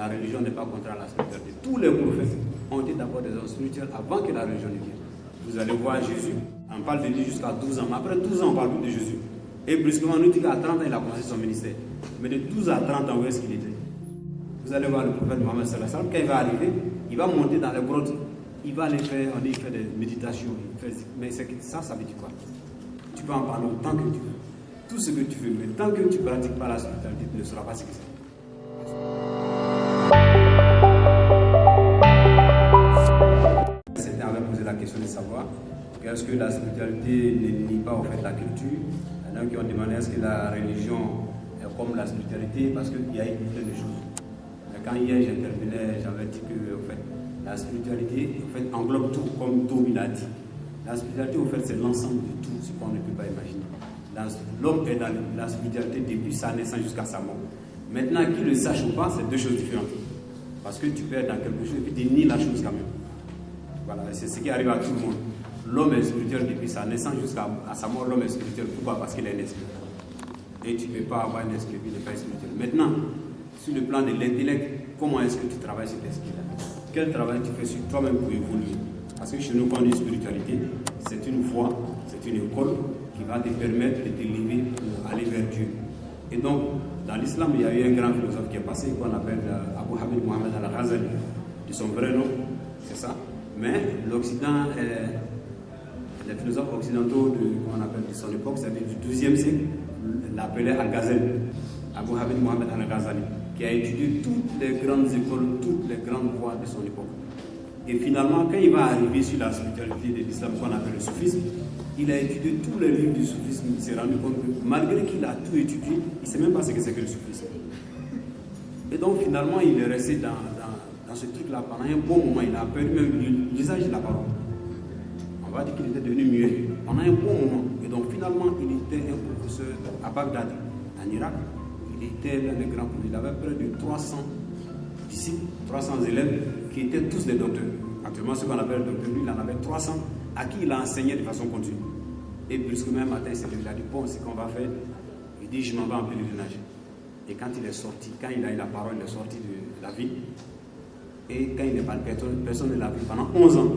La religion n'est pas contre la spiritualité. Tous les prophètes ont été d'abord des hommes spirituels avant que la religion ne vienne. Vous allez voir Jésus, on parle de lui jusqu'à 12 ans, mais après 12 ans, on parle plus de Jésus. Et brusquement, on nous dit qu'à 30 ans, il a commencé son ministère. Mais de 12 à 30 ans, où est-ce qu'il était? Vous allez voir le prophète Mohammed sallallahu alayhi wa sallam, quand il va arriver, il va monter dans les grottes, il va aller faire, on dit, il fait des méditations, mais ça veut dire quoi? Tu peux en parler autant que tu veux, tout ce que tu veux, mais tant que tu ne pratiques pas la spiritualité, tu ne sauras pas ce que c'est. Certains avaient posé la question de savoir est-ce que la spiritualité ne nie pas au fait la culture. Il y en a qui ont demandé est-ce que la religion est comme la spiritualité parce qu'il y a plein de choses. Mais quand hier j'intervenais, j'avais dit que en fait, la spiritualité en fait, englobe tout, comme Toby l'a dit. La spiritualité en fait, c'est l'ensemble de tout ce qu'on ne peut pas imaginer. L'homme est dans la spiritualité depuis sa naissance jusqu'à sa mort. Maintenant, qu'il le sache ou pas, c'est deux choses différentes. Parce que tu peux être dans quelque chose et puis tu nies la chose quand même. Voilà, c'est ce qui arrive à tout le monde. L'homme est spirituel depuis sa naissance jusqu'à sa mort. L'homme est spirituel. Pourquoi? Parce qu'il est un esprit. Et tu ne peux pas avoir un esprit qui n'est pas spirituel. Maintenant, sur le plan de l'intellect, comment est-ce que tu travailles sur l'esprit-là? Quel travail tu fais sur toi-même pour évoluer? Parce que chez nous, quand on dit spiritualité, c'est une voie, c'est une école qui va te permettre de t'élever pour aller vers Dieu. Et donc, dans l'islam, il y a eu un grand philosophe qui est passé, qu'on appelle Abu Hamid Mohammed al-Ghazali, de son vrai nom, c'est ça. Mais l'Occident, les philosophes occidentaux de son époque, c'est-à-dire du XIIe siècle, l'appelaient Al-Ghazali, Abu Hamid Mohammed al-Ghazali, qui a étudié toutes les grandes écoles, toutes les grandes voies de son époque. Et finalement, quand il va arriver sur la spiritualité de l'islam qu'on appelle le soufisme, il a étudié tous les livres du soufisme, il s'est rendu compte que malgré qu'il a tout étudié, il ne sait même pas ce que c'est que le soufisme. Et donc finalement, il est resté dans ce truc-là pendant un bon moment, il a perdu même l'usage de la parole. On va dire qu'il était devenu muet pendant un bon moment. Et donc finalement, il était un professeur à Bagdad, en Irak. Il était l'un des grands professeurs. Il avait près de 300 disciples, 300 élèves qui étaient tous des docteurs. Actuellement, ce qu'on appelle docteur, lui, il en avait 300 à qui il a enseigné de façon continue. Et brusquement, un matin, il a dit, bon, c'est qu'on va faire. Il dit, je m'en vais en pèlerinage. Et quand il est sorti, quand il a eu la parole, il est sorti de la ville. Et quand il n'est pas personne ne l'a vu pendant 11 ans.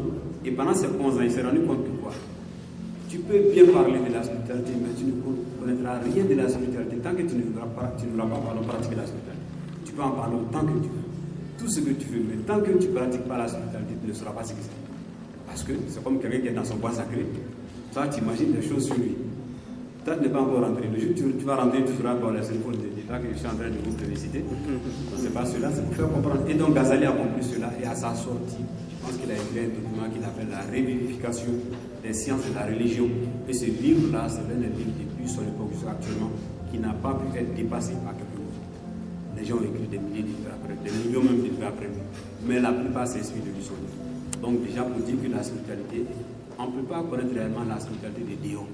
Et pendant ces 11 ans, il s'est rendu compte que quoi? Tu peux bien parler de la spiritualité, mais tu ne connaîtras rien de la spiritualité tant que tu ne voudras pas pratiquer la spiritualité. Tu peux en parler autant que tu veux. Tout ce que tu veux, mais tant que tu ne pratiques pas la spiritualité, tu ne sauras pas ce que c'est. Parce que c'est comme quelqu'un qui est dans son bois sacré. Toi, tu imagines des choses sur lui. Toi, tu n'es pas encore rentré. Le jour où tu vas rentrer, tu seras dans les symboles de l'État que je suis en train de vous féliciter. Ce n'est pas cela, c'est pour faire comprendre. Et donc, Ghazali a compris cela et à sa sortie, je pense qu'il a écrit un document qu'il appelle la revivification des sciences et de la religion. Et ce livre-là, c'est l'un des livres depuis son époque actuellement qui n'a pas pu être dépassé par quelqu'un d'autre. Les gens ont écrit des milliers de livres après, des millions même de livres après. Mais la plupart s'inspirent de son livre. Donc, déjà, pour dire que la spiritualité, on ne peut pas connaître réellement la spiritualité des déos.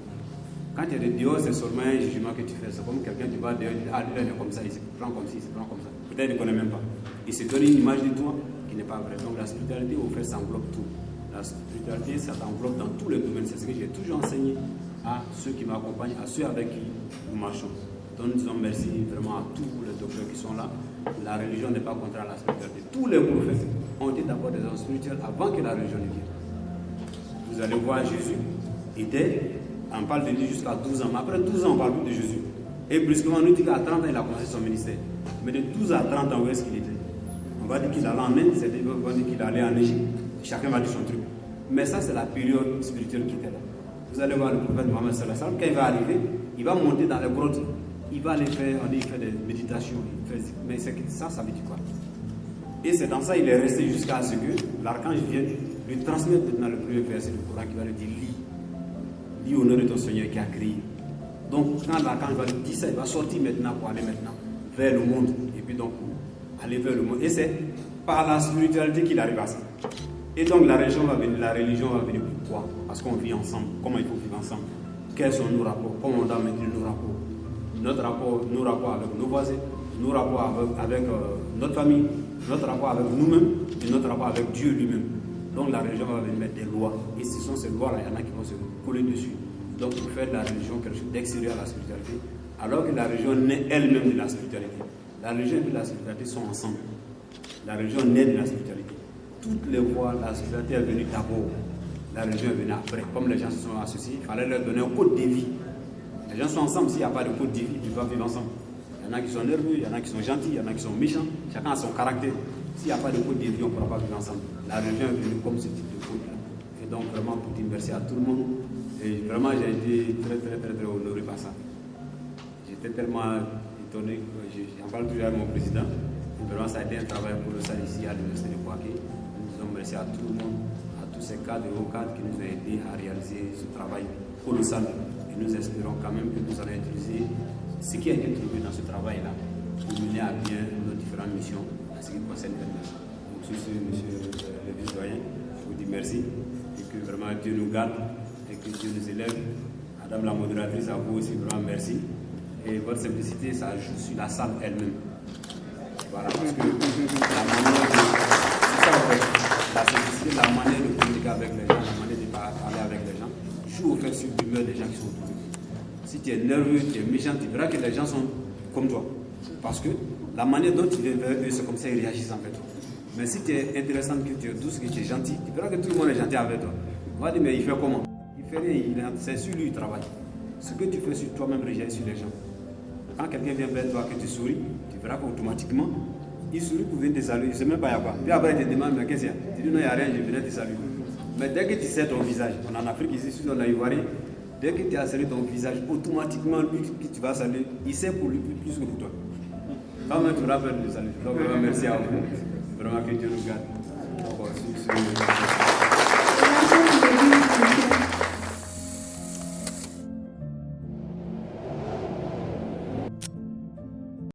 Quand il y a des déos, c'est seulement un jugement que tu fais. C'est comme quelqu'un qui va dehors, ah, lui, il est comme ça, il se prend comme ça, il se prend comme ça. Peut-être qu'il ne connaît même pas. Il se donne une image de toi qui n'est pas vraie. Donc la spiritualité, au fait, ça englobe tout. La spiritualité, ça t'englobe dans tous les domaines. C'est ce que j'ai toujours enseigné à ceux qui m'accompagnent, à ceux avec qui nous marchons. Donc nous disons merci vraiment à tous les docteurs qui sont là. La religion n'est pas contre la spiritualité. Tous les prophètes ont été d'abord des hommes spirituels avant que la religion ne vienne. Vous allez voir Jésus était... On parle de lui jusqu'à 12 ans, mais après 12 ans, on parle plus de Jésus. Et brusquement, on nous dit qu'à 30 ans, il a commencé son ministère. Mais de 12 à 30 ans, où est-ce qu'il était? On va dire qu'il allait en Inde, on va dire qu'il allait en Égypte. Chacun va dire son truc. Mais ça, c'est la période spirituelle qui était là. Vous allez voir le prophète Mohammed sallallahu alayhi wa sallam, quand il va arriver, il va monter dans les grottes, il va aller faire, on dit, il fait des méditations. Mais ça veut dire quoi? Et c'est dans ça qu'il est resté jusqu'à ce que l'archange vienne lui transmettre maintenant le premier verset du Coran qui va lui dire lis au nom de ton Seigneur qui a créé. Donc quand l'archange va lui dire ça, il va sortir maintenant pour aller maintenant vers le monde. Et puis donc aller vers le monde. Et c'est par la spiritualité qu'il arrive à ça. Et donc la religion va venir pourquoi? Parce qu'on vit ensemble. Comment il faut vivre ensemble? Quels sont nos rapports? Comment on doit maintenir nos rapports? Nos rapports avec nos voisins, nos rapports avec notre famille, notre rapport avec nous-mêmes et notre rapport avec Dieu lui-même. Donc la religion va venir mettre des lois. Et ce sont ces lois-là, il y en a qui vont se coller dessus. Donc pour faire de la religion quelque chose d'extérieur à la spiritualité, alors que la religion naît elle-même de la spiritualité. La religion et la spiritualité sont ensemble. La religion naît de la spiritualité. Toutes les voies, la spiritualité est venue d'abord. La religion est venue après. Comme les gens se sont associés, il fallait leur donner un code de vie. Les gens sont ensemble, s'il n'y a pas de code de vie, ils doivent vivre ensemble. Il y en a qui sont nerveux, il y en a qui sont gentils, il y en a qui sont méchants. Chacun a son caractère. S'il n'y a pas de code de vie, on ne pourra pas vivre ensemble. La religion est venue comme ce type de code-là. Et donc vraiment, pour dire merci à tout le monde. Et vraiment, j'ai été très honoré par ça. J'étais tellement étonné, j'en parle toujours avec mon président. Et vraiment, ça a été un travail colossal ici à l'Université de Bouaké. Nous disons merci à tout le monde, à tous ces cadres et hauts cadres qui nous ont aidés à réaliser ce travail colossal. Et nous espérons quand même que nous allons utiliser ce qui a été trouvé dans ce travail-là pour mener à bien nos différentes missions en ce qui concerne l'administration. Donc, sur ce, monsieur le vice-doyen, je vous dis merci et que vraiment Dieu nous garde et que Dieu nous élève. Madame la modératrice, à vous aussi, vraiment merci. Et votre simplicité, ça joue sur la salle elle-même. Voilà, parce que la manière de, c'est ça en fait, la simplicité, la manière de communiquer avec les gens, la manière de parler avec les gens, joue au fait sur l'humeur des gens qui sont autour de vous. Si tu es nerveux, tu es méchant, tu verras que les gens sont comme toi. Parce que la manière dont tu viens vers eux, c'est comme ça qu'ils réagissent en fait. Mais si tu es intéressant, que tu es douce, que tu es gentil, tu verras que tout le monde est gentil avec toi. On va dire, mais il fait comment? Il fait rien, c'est sur lui il travaille. Ce que tu fais sur toi-même réagit sur les gens. Quand quelqu'un vient vers toi, que tu souris, tu verras qu'automatiquement, il sourit pour venir te saluer, il ne sait même pas il y a quoi. Puis après, il te demande, mais qu'est-ce qu'il y a? Tu dis, non, il n'y a rien, je venais te saluer. Mais dès que tu sais ton visage, on est en Afrique ici, sur la Ivoirien, dès que tu as salué ton visage, automatiquement, lui qui tu vas saluer, il sait pour lui plus que pour toi. Quand même, tu rappelles le salut. Donc, vraiment, merci à vous. Vraiment que Dieu nous garde.